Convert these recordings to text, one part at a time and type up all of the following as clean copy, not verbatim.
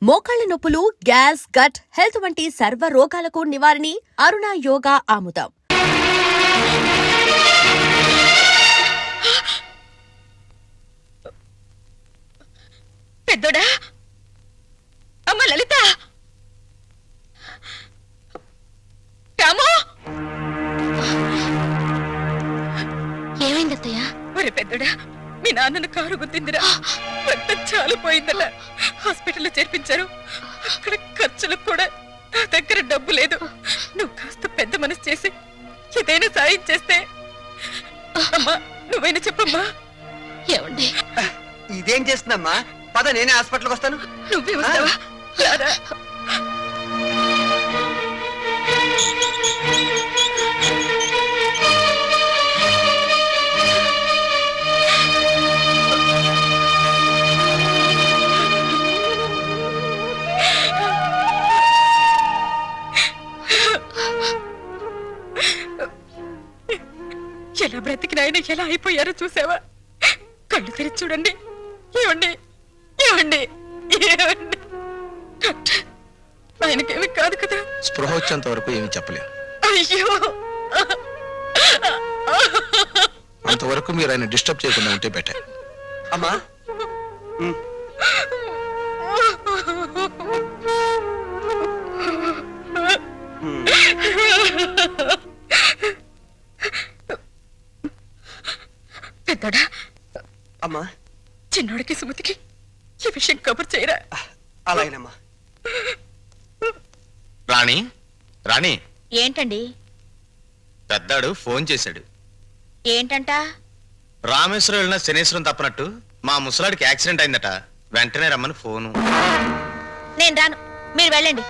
మోకాళ్ల నొప్పులు, gas, gut health వంటి సర్వ రోగాలకు నివారణి అరుణ యోగా ఆముదం. పెద్దోడా, అమ్మ లలిత, రాము, ఏమైంది అత్తయ్య? ఒరే పెద్దోడా, మీ నాన్నను కారు గుద్దిందిరా. రక్తం చాలా పోయిందలా. హాస్పిటల్లో చేర్పించారు. అక్కడ ఖర్చులకు కూడా నా దగ్గర డబ్బు లేదు. నువ్వు కాస్త పెద్ద మనసు చేసి ఏదైనా సాయం చేస్తే. అమ్మా, నువ్వైనా చెప్పమ్మా. ఏమండి, ఇదేం చేస్తుందమ్మా? పద, నేనే హాస్పిటల్కి వస్తాను. నువ్వే వస్తావా? రారా. ఎలా బ్రతికిన ఆయన ఎలా అయిపోయారో చూసావా? కళ్ళు తెరిచి చూడండి. ఏమండి, ఏమండి, ఏమండి? డాక్టర్, ఆయనకేమి కాదు కదా? స్పృహ వచ్చేంత వరకు ఏమి చెప్పలేము. అయ్యో, అంతవరకు మీరు ఆయన డిస్టర్బ్ చేయకుండా ఉంటే బెటర్. అమ్మా, పెద్దోడా, అమ్మా, చిన్నోడికి సుమతికి ఈ విషయం కబుర్ చేయరా. అలాగేనమ్మా. రాణి, రాణి, ఏంటండి? పెద్దాడు ఫోన్ చేశాడు. ఏంటంట? రామేశ్వరం వెళ్ళిన శనేశ్వరం తప్పనట్టు మా ముసలాడికి యాక్సిడెంట్ అయిందట. వెంటనే రమ్మని ఫోను. నేను రాను, మీరు వెళ్ళండి.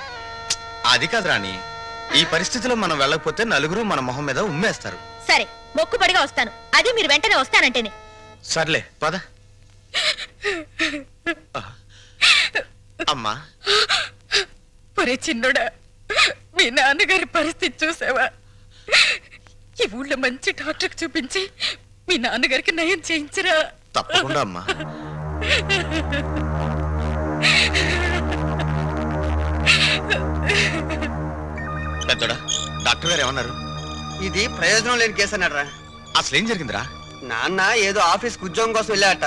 అది కాదు రాణి, ఈ పరిస్థితిలో మనం వెళ్ళకపోతే నలుగురు మన మొహం మీద ఉమ్మేస్తారు. సరే, మొక్కుబడిగా వస్తాను. అది మీరు వెంటనే వస్తానంటేనే. సర్లే పద. అమ్మా, ఒరే చిన్నోడా, మీ నాన్నగారి పరిస్థితి చూసావా? ఈ ఊళ్ళో మంచి డాక్టర్కి చూపించి మీ నాన్నగారికి నయం చేయించరా. తప్పకుండా అమ్మా. పెద్దోడా, డాక్టర్ గారు ఏమన్నారు? ఇది ప్రయోజనం లేని కేసు అన్నాడరా. అసలు ఏం జరిగిందిరా? నాన్న ఏదో ఆఫీస్కి ఉద్యోగం కోసం వెళ్ళాట.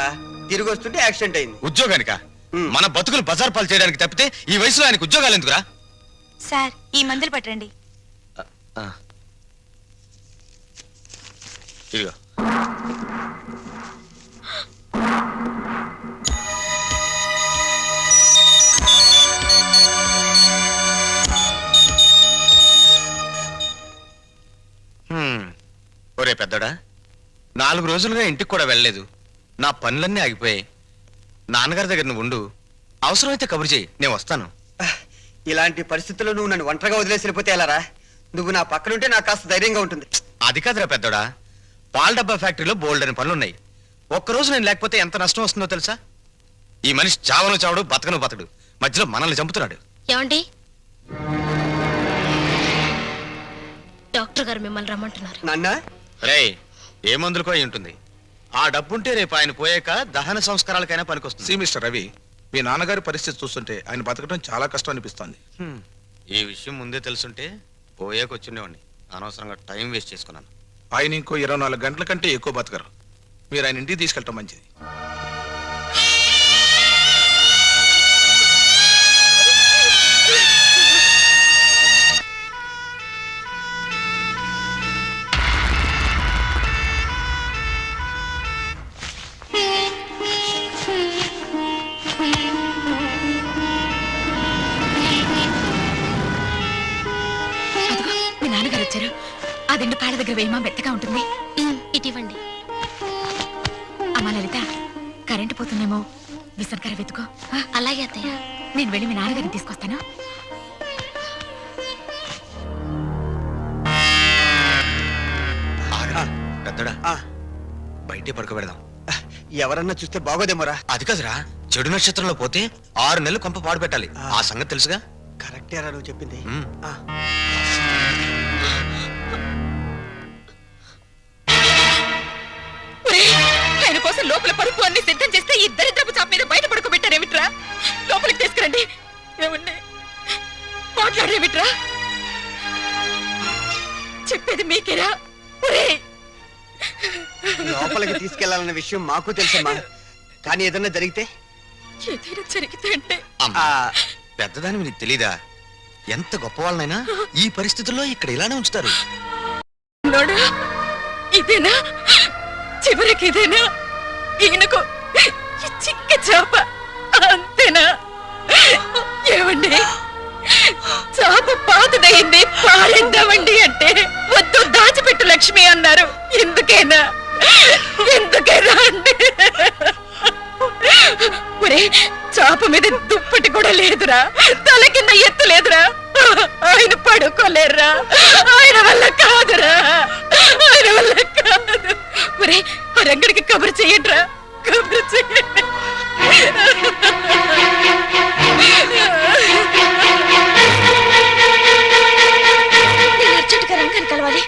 తిరిగి వస్తుంటే యాక్సిడెంట్ అయింది. ఉద్యోగానికా? మన బతుకులు బజార్ పాలు చేయడానికి తప్పితే ఈ వయసులో ఆయనకు ఉద్యోగాలు ఎందుకురా? సార్, ఈ మందులు పట్టండి. ఇదిగో. ఒరే పెద్దడా, 4 రోజులుగా ఇంటికి కూడా వెళ్ళలేదు. నా పనులన్నీ ఆగిపోయాయి. నాన్నగారి దగ్గర నువ్వు ఉండు. అవసరమైతే కబురు చేయి, నేను వస్తాను. ఇలాంటి పరిస్థితుల్లో నువ్వు నన్ను ఒంటరిగా వదిలేసి వెళ్ళిపోతే ఎలారా? నువ్వు నా పక్కనుంటే నాకు కాస్త ధైర్యంగా ఉంటుంది. అది కాదురా పెద్దోడా, పాల డబ్బా ఫ్యాక్టరీలో బోల్డని పనులున్నాయి. ఒక్కరోజు నేను లేకపోతే ఎంత నష్టం వస్తుందో తెలుసా? ఈ మనిషి చావను చావడు, బతకను బతడు, మధ్యలో మనల్ని చంపుతున్నాడు. ఏమండి, డాక్టర్ గారు మిమ్మల్ని రమ్మంటున్నారు. నాన్న, రేయ్, ఏ మందులకో అయి ఉంటుంది. ఆ డబ్బుంటే రేపు ఆయన పోయాక దహన సంస్కారాలకైనా పనికొస్తుంది. మిస్టర్ రవి, మీ నాన్నగారి పరిస్థితి చూస్తుంటే ఆయన బతకడం చాలా కష్టం అనిపిస్తోంది. ఈ విషయం ముందే తెలుసుంటే పోయాక వచ్చిండేవాడిని. అనవసరంగా టైం వేస్ట్ చేసుకున్నాను. ఆయన ఇంకో 24 గంటల కంటే ఎక్కువ బతకరు. మీరు ఆయన ఇంటికి తీసుకెళ్ళటం మంచిది. మీ నాన్నగారు వచ్చారు. ఆ దిండు కాళ్ళ దగ్గర వేయమా, మెత్తగా ఉంటుంది. ఇటివ్వండి. అమ్మా లలిత, కరెంటు పోతుందేమో, విసర్కర వెతుకో. అలాగే అత్తయ్య. నేను వెళ్ళి మీ నాన్నగారిని తీసుకొస్తాను. ఆగరా పెద్దడా, ఆ, బయటే పడుకోబెడదాం. ఎవరన్నా చూస్తే బాగోదేమోరా. అది కాదురా, చెడు నక్షత్రంలో పోతే 6 నెలలు కొంప పాడు పెట్టాలి. ఆ సంగతి తెలుసుగా? కరెక్టేరా నువ్వు చెప్పింది. ఆ, ఆయన కోసం లోపల పరుపు అన్ని సిద్ధం చేస్తే ఈ దరిద్రపు చాప మీద బయట పడుకోబెట్టారేమిట్రా? లోపలికి తీసుకురండి. మాట్లాడేమిట్రా? చెప్పేది మీకేరా? ఒరేయ్, లోపలికి తీసుకెళ్లాలన్న విషయం మాకు తెలుసమ్మా, కానీ ఏదన్నా జరిగితే ఏదైనా జరిగితే అంటే అమ్మా, పెద్దదాని నీకు తెలీదా? ఎంత గొప్ప వాళ్ళనైనా ఈ పరిస్థితుల్లో ఇక్కడ ఇలానే ఉంచుతారు. నోడా, ఇదేనా చివరికి? ఇదేనా ఈయనకు ఈ చిక్క చాప అంతేనా? ఏమండి, చాప పాతదయింది పారేద్దామండి అంటే వద్దు దాచిపెట్టు లక్ష్మి అన్నారు. ఎందుకేనా? ఎందుకేనా అండి? ఒరే, చాప మీద దుప్పటి కూడా లేదురా, తల కింద ఎత్తు లేదురా. ఆయన పడుకోలేరురా, ఆయన వల్ల కాదురా, ఆయన వల్ల కాదు. ఒరే, ఆ రంగడికి కబురు చెయ్యండిరా, కబురు చెయ్యండి. నేను అర్జెంటుగా రంగాన్ని కలవాలి.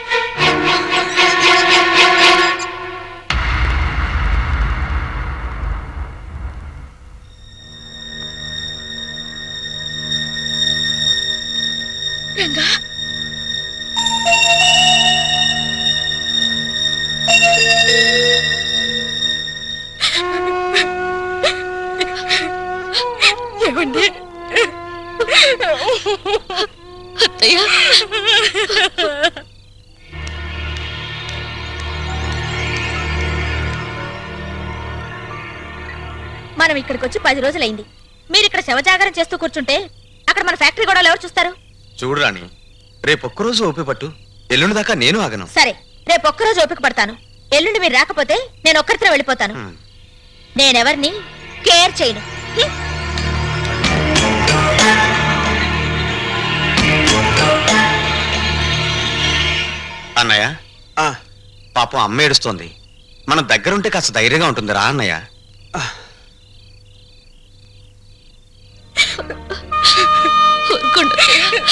రంగా, ఏమండి? అత్తయ్య, మనం ఇక్కడికి వచ్చి 10 రోజులైంది. మీరు ఇక్కడ శవజాగరం చేస్తూ కూర్చుంటే అక్కడ మన ఫ్యాక్టరీ గొడవలు ఎవరు చూస్తారు? చూడు రాణి, రేపొక్కరోజు ఓపిక పట్టు, ఎల్లుండి దాకా నేను ఆగను. సరే, రేపు ఒక్కరోజు ఓపిక పడతాను. ఎల్లుండి మీరు రాకపోతే నేను ఒక్కరితో వెళ్ళిపోతాను. నేనెవరిని కేర్ చేయను. అన్నయ్య, ఆ, పాపం అమ్మ ఏడుస్తోంది. మన దగ్గరుంటే కాస్త ధైర్యంగా ఉంటుంది రా అన్నయ్య. ఊరుకోండి అత్తయ్య.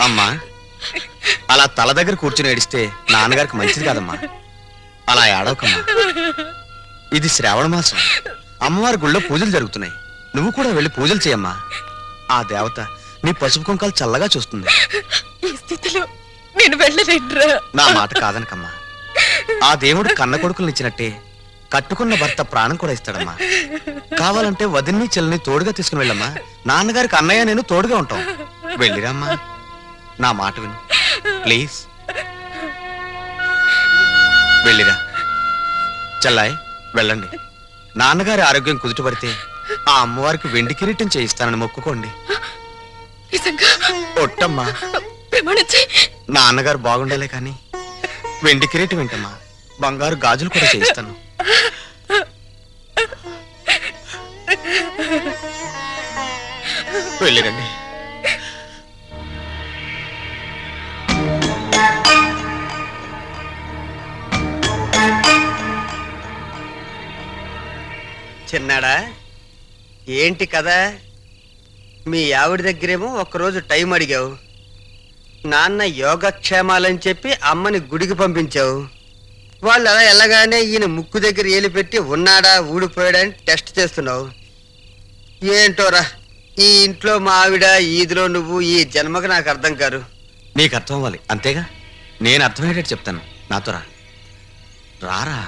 అమ్మా, అలా తల దగ్గర కూర్చుని ఏడిస్తే నాన్నగారికి మంచిది కాదమ్మా. అలా ఏడవకమ్మా. ఇది శ్రావణ మాసం, అమ్మవారి గుళ్ళో పూజలు జరుగుతున్నాయి. నువ్వు కూడా వెళ్ళి పూజలు చేయమ్మా. ఆ దేవత నీ పసుపు కుంకాలు చల్లగా చూస్తుంది. ఈ స్థితిలో నేను వెళ్ళలేనురా. నా మాట కాదనకమ్మా. ఆ దేవుడు కన్న కొడుకులను ఇచ్చినట్టే కట్టుకున్న భర్త ప్రాణం కూడా ఇస్తాడమ్మా. కావాలంటే వదిన్ని చెల్లిని తోడుగా తీసుకుని వెళ్ళమ్మా. నాన్నగారికి అన్నయ్య నేను తోడుగా ఉంటాం. వెళ్ళిరామ్మా, నా మాట విను ప్లీజ్. వెళ్ళిరా చెల్లాయ్, వెళ్ళండి. నాన్నగారి ఆరోగ్యం కుదుటపడితే ఆ అమ్మవారికి వెండి కిరీటం చేయిస్తానని మొక్కుకోండి. నిజంగా ఒట్టమ్మా, ప్రమాణించి నాన్నగారు బాగుండాలే కానీ వెండి కిరీటం ఏంటమ్మా, బంగారు గాజులు కూడా చేయిస్తాను. వెళ్ళిరండి. చిన్నాడా, ఏంటి కదా? మీ ఆవిడ దగ్గరేమో ఒక్కరోజు టైం అడిగావు, నాన్న యోగక్షేమాలని చెప్పి అమ్మని గుడికి పంపించావు. వాళ్ళు అలా వెళ్ళగానే ఈయన ముక్కు దగ్గర ఏలు పెట్టి ఉన్నాడా ఊడిపోయాడా అని టెస్ట్ చేస్తున్నావు. ఏంటోరా, ఈ ఇంట్లో మా ఆవిడ, ఈదిలో నువ్వు, ఈ జన్మకు నాకు అర్థం కారు. నీకు అర్థం అవ్వాలి అంతేగా. నేను అర్థమయ్యేటట్టు చెప్తాను, నాతో రా. రారా.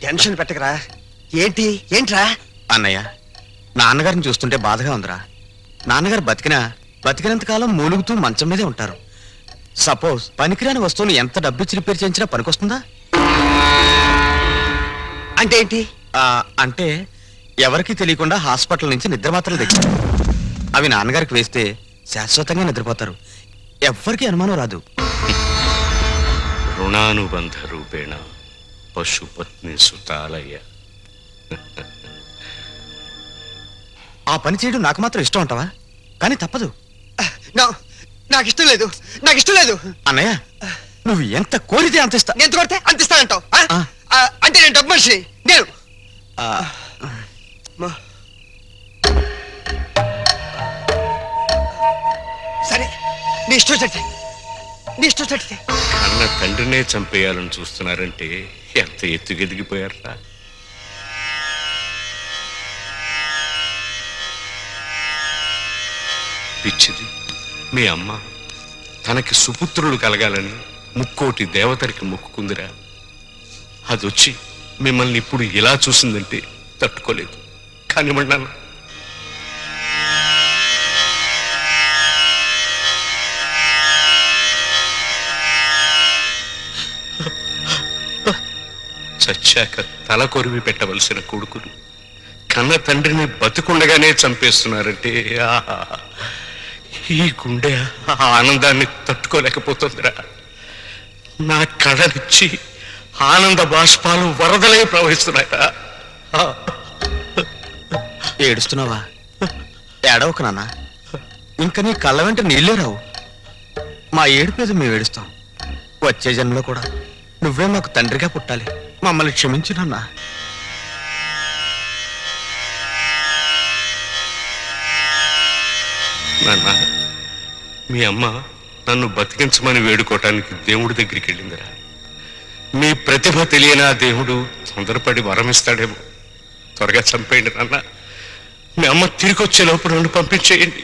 టెన్షన్ పెట్టకరా. ఏంట్రా? అన్నయ్య, నాన్నగారిని చూస్తుంటే బాధగా ఉందిరా. నాన్నగారు బతికినంత కాలం మూలుగుతూ మంచం మీదే ఉంటారు. సపోజ్ పనికిరాని వస్తువులు ఎంత డబ్బిచ్చి రిపేర్ చేయించినా పనికొస్తుందా? అంటే ఏంటి? అంటే ఎవరికి తెలియకుండా హాస్పిటల్ నుంచి నిద్ర మాత్రలు తెచ్చారు. అవి నాన్నగారికి వేస్తే శాశ్వతంగా నిద్రపోతారు. ఎవ్వరికి అనుమానం రాదు. రుణానుబంధ రూపేణ పశుపత్ని సుతాలయ్య. ఆ పని చేయడం నాకు మాత్రం ఇష్టం అంటావా? కానీ తప్పదు. నాకు ఇష్టం లేదు. అన్నయ్య, నువ్వు ఎంత కోరితే అంత ఇస్తా. ఎంత కొడితే అంత ఇస్తానంటావు? అంటే నేను డబ్బు మనిషి. నేను సరే, నీ ఇష్టం చెప్తే నీ ఇష్టం చచ్చితే. కన్న తండ్రినే చంపేయాలని చూస్తున్నారంటే ఎంత ఎత్తుకెదిగిపోయారా? పిచ్చిది, మీ అమ్మ తనకి సుపుత్రులు కలగాలని ముక్కోటి దేవతలకి మొక్కుకుందిరా. అదొచ్చి మిమ్మల్ని ఇప్పుడు ఇలా చూసిందంటే తట్టుకోలేదు. కానివ్వండి నాన్న. చచ్చాక తల కొరివి పెట్టవలసిన కొడుకును కన్న తండ్రిని బతుకుండగానే చంపేస్తున్నారంటే ఆహా! ఈ గుండె ఆ ఆనందాన్ని తట్టుకోలేకపోతుందిరా. నా కళ్ళనిచ్చి ఆనంద బాష్పాలు వరదలై ప్రవహిస్తున్నాయా? ఏడుస్తున్నావా? ఏడవకు నాన్న, ఇంకా నీ కళ్ళ వెంట నీళ్ళే రావు. మా ఏడుపేది మేము ఏడుస్తాం. వచ్చే జన్మలో కూడా నువ్వే మాకు తండ్రిగా పుట్టాలి. మమ్మల్ని క్షమించు నాన్న. నాన్న, మీ అమ్మ నన్ను బతికించమని వేడుకోవటానికి దేవుడి దగ్గరికి వెళ్ళిందిరా. మీ ప్రతిభ తెలియని ఆ దేవుడు తొందరపడి వరమిస్తాడేమో. త్వరగా చంపేయండి నాన్న. మీ అమ్మ తిరిగి వచ్చే లోపు నన్ను పంపించేయండి.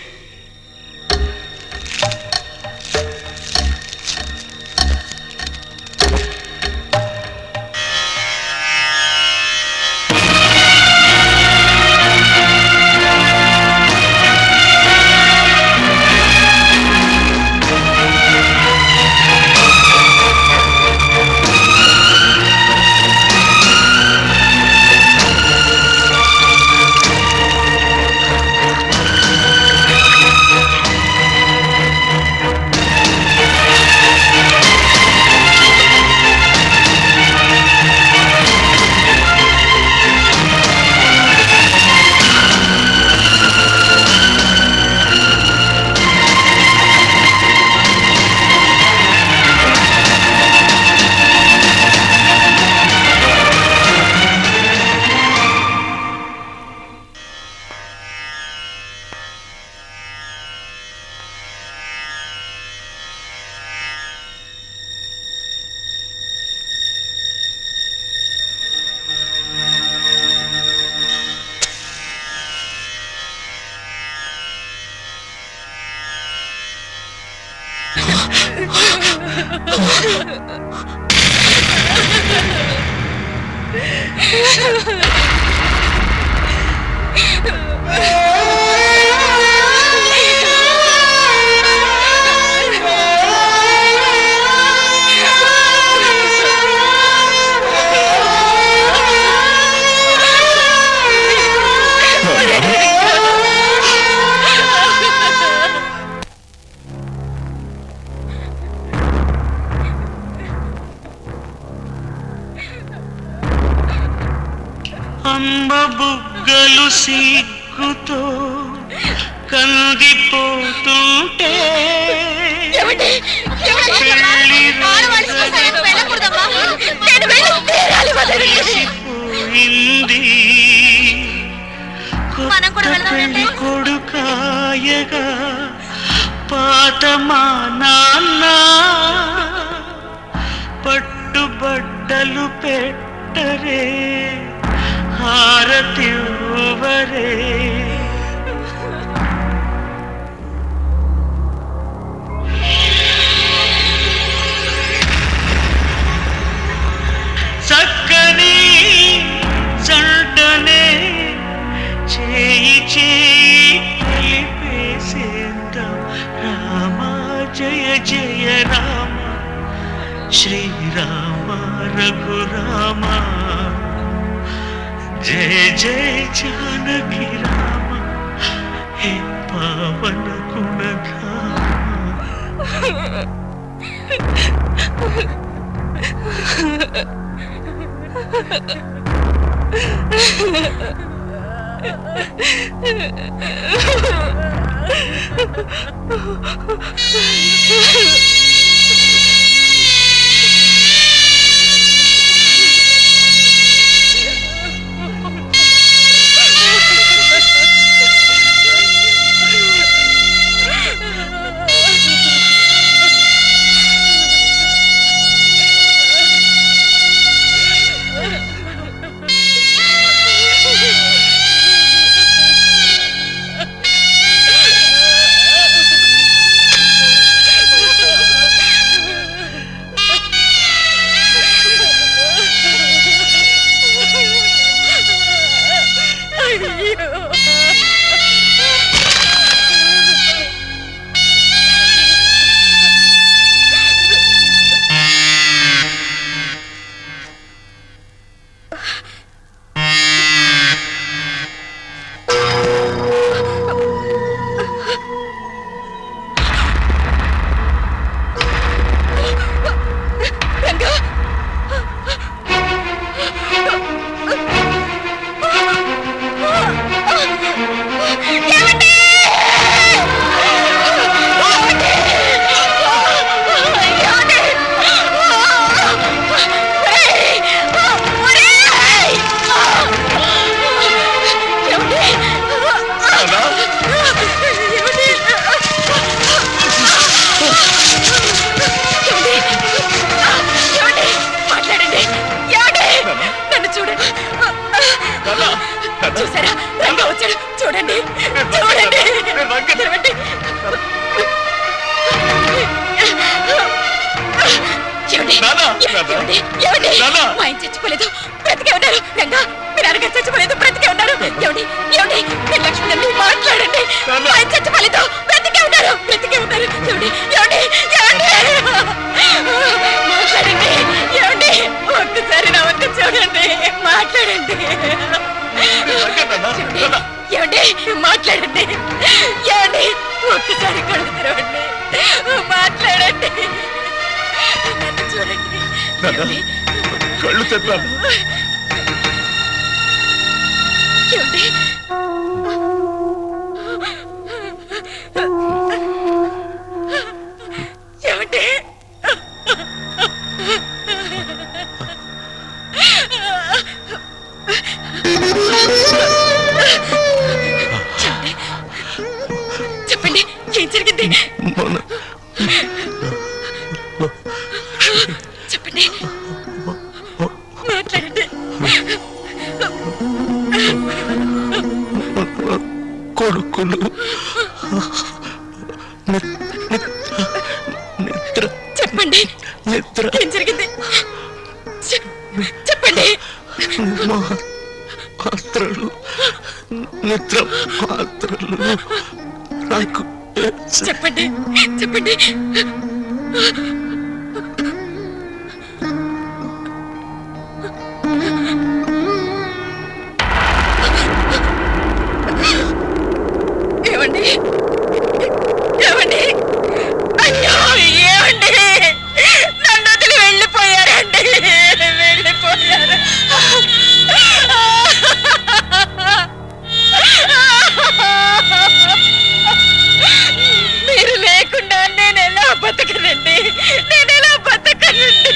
అమ్మ బుగ్గలు సిగ్గుతో కందిపోతుంటే పోయింది పెళ్లి కొడుకాయగా పాత మా నాన్న పట్టుబట్టలు పెట్టరే హారతివ్వరే చక్కని జంటనే చేయి చేయి కలిపేసేద్దాం. రామ జయ జయ రామ శ్రీరామ రఘురామ జయ జయ జానకి రామ హే పావన తెరవండి. ఏమండి? ఏమండి? ఏమండి? మా ఆయన చచ్చిపోలేదు, బ్రతికే ఉన్నారు. రంగా, మీరు అనగా చచ్చిపోలేదు, బ్రతికే ఉన్నారు. ఏమండి? ఏమండి? మీరు లక్ష్మణ్ మాట్లాడండి. మా ఆయన చచ్చిపోలేదు, బ్రతికే ఉన్నారు, బ్రతికే ఉన్నారు. ఏమండి? ఏమండి? ఏమండి? మాట్లాడండి. ఏమండి? ఒక్కసారి నా వంక చూడండి, మాట్లాడండి. ఏమండి? మాట్లాడండి. ఏమండి? ఒక్కసారి కళ్ళు తెరవండి, మాట్లాడండి. నన్ను చూడండి. ఏమండి? కళ్ళు తెన్నాను. ఏమండి? ఏమండి? చెప్పండి, ఏం జరిగింది? చెప్పండి, మాట్లాడండి. కొడుకులు నిద్ర చెప్పండి, నిద్ర ఏం జరిగింది? చెప్పండి. మాత్రలు నిద్ర మాత్రలు నాకు చెప్పండి, చెప్పండి. ఏమండి? ఏమండి? అయ్యో, ఏమండి? నన్ను వదిలి వెళ్ళిపోయారండి, వెళ్ళిపోయారు. మీరు లేకుండా నేను ఎలా బతకనండి, నేను ఎలా బతకనండి.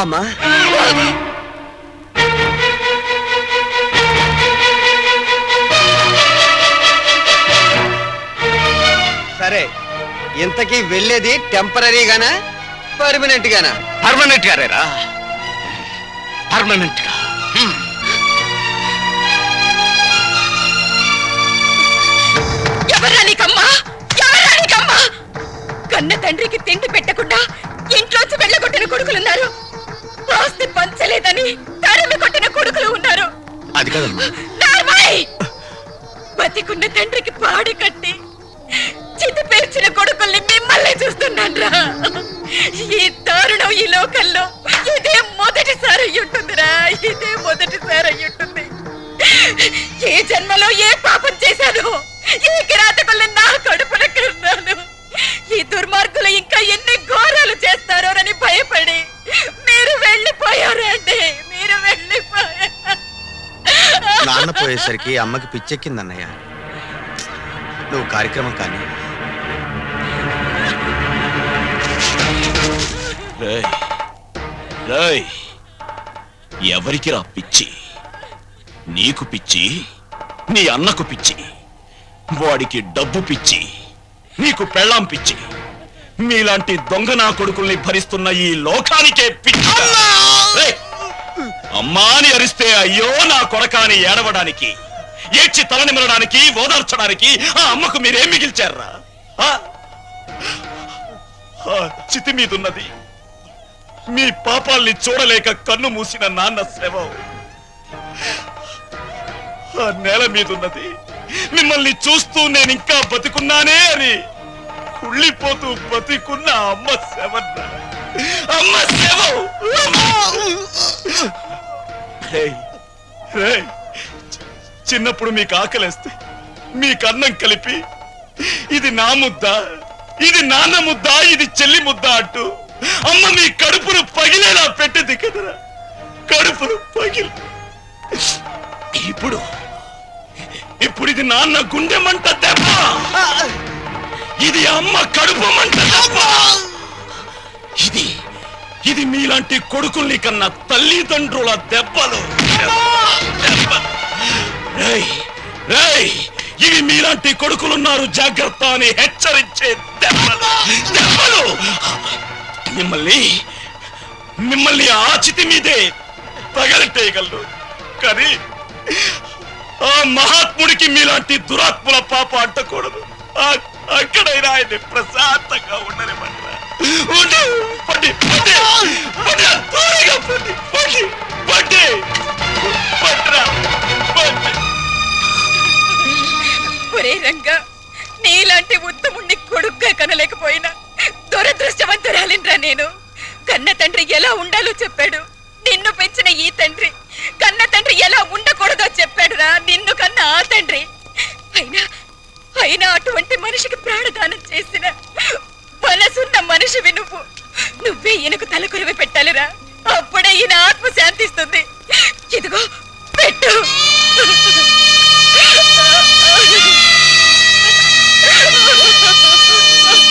అమ్మా, సరే, ఇంతకీ వెళ్ళేది టెంపరీగానా పర్మనెంట్ గానా? పర్మనెంట్ గారేరా, పర్మనెంట్ గా. ఎవరా నీకమ్మా? ఎవరా నీకమ్మా? కన్న తండ్రికి తిండి పెట్టకుండా ఇంట్లోంచి వెళ్ళగొట్టిన కొడుకులున్నారు, ఆస్తి పంచలేదని తరిమి కొట్టిన కొడుకులు ఉన్నారు. అది కాదమ్మా. నార్మల్! బతికున్న తండ్రికి పాడి కట్టి చితి పేర్చిన కొడుకుల్ని మిమ్మల్ని చూస్తున్నాన్రా. ఈ దారుణం ఈ లోకంలో ఇదే మొదటిసారి అయ్యుంటుందిరా, ఇదే మొదటిసారి అయ్యుంటుంది. ఏ జన్మలో ఏ పాపం చేశాను, ఈ కిరాతకుల్ని నా కడుపున కన్నాను. ఈ దుర్మార్గులు ఇంకా ఎన్ని ఘోరాలు చేస్తారోనని భయపడి మీరు వెళ్ళిపోయారండి, మీరు వెళ్ళిపోయారు. నాన్న పోయేసరికి అమ్మకి పిచ్చెక్కిందన్నయ్య. నువ్వు కార్యక్రమం కానీ. ఎవరికి రా పిచ్చి? నీకు పిచ్చి, నీ అన్నకు పిచ్చి, వాడికి డబ్బు పిచ్చి, నీకు పెళ్ళాం పిచ్చి. మీలాంటి దొంగ నా కొడుకుల్ని భరిస్తున్న ఈ లోకానికే పిచ్చి. రేయ్, అమ్మా అని అరిస్తే అయ్యో నా కొరకాని ఏడవడానికి, ఏడ్చి తలనిమరడానికి, ఓదార్చడానికి ఆ అమ్మకు మీరేం మిగిల్చారా? చితి మీదున్నది మీ పాపాల్ని చూడలేక కన్ను మూసిన నాన్న శవం. ఆ నేల మీదున్నది మిమ్మల్ని చూస్తూ నేను ఇంకా బతికున్నానే అని కుళ్ళిపోతూ బతికున్న అమ్మ శవం. అమ్మ శవం. చిన్నప్పుడు మీకు ఆకలేస్తే మీకు అన్నం కలిపి ఇది నా ముద్ద, ఇది నాన్న ముద్ద, ఇది చెల్లి ముద్ద అంటూ అమ్మ మీ కడుపును పగిలేలా పెట్టింది కదరా. కడుపును పగిలి ఇప్పుడు ఇది నాన్న గుండె మంట దెబ్బ, ఇది అమ్మ కడుపు మంట దెబ్బ. ఇది మీలాంటి కొడుకుల్ని కన్నా తల్లిదండ్రుల దెబ్బలు. ఇవి మీలాంటి కొడుకులున్నారు జాగ్రత్త అని హెచ్చరించే దెబ్బలు. మిమ్మల్ని ఆ చితి మీదే తగలటేయగలరు. కానీ ఆ మహాత్ముడికి మీలాంటి దురాత్ముల పాప అంటకూడదు. అక్కడైనా ఆయన్ని ప్రశాంతంగా ఉండనివ్వండిరా. పండి పండి పండి త్వరగా పండి పండి పండి పండిరా పండి. ఒరే రంగా, నీలాంటి ఉత్తముణ్ణి కొడుగ్గా కనలేకపోయినా దురదృష్టవంతురాలిండ్రా నేను. కన్న తండ్రి ఎలా ఉండాలో చెప్పాడు. నిన్ను పెంచిన ఈ తండ్రి కన్న తండ్రి ఎలా ఉండకూడదో చెప్పాడురా నిన్ను కన్న ఆ తండ్రి. అయినా అటువంటి మనిషికి ప్రాణదానం చేసిన మనసున్న మనిషివి నువ్వే ఈయనకు తలకొరివి పెట్టాలిరా. అప్పుడే ఈయన ఆత్మ శాంతిస్తుంది.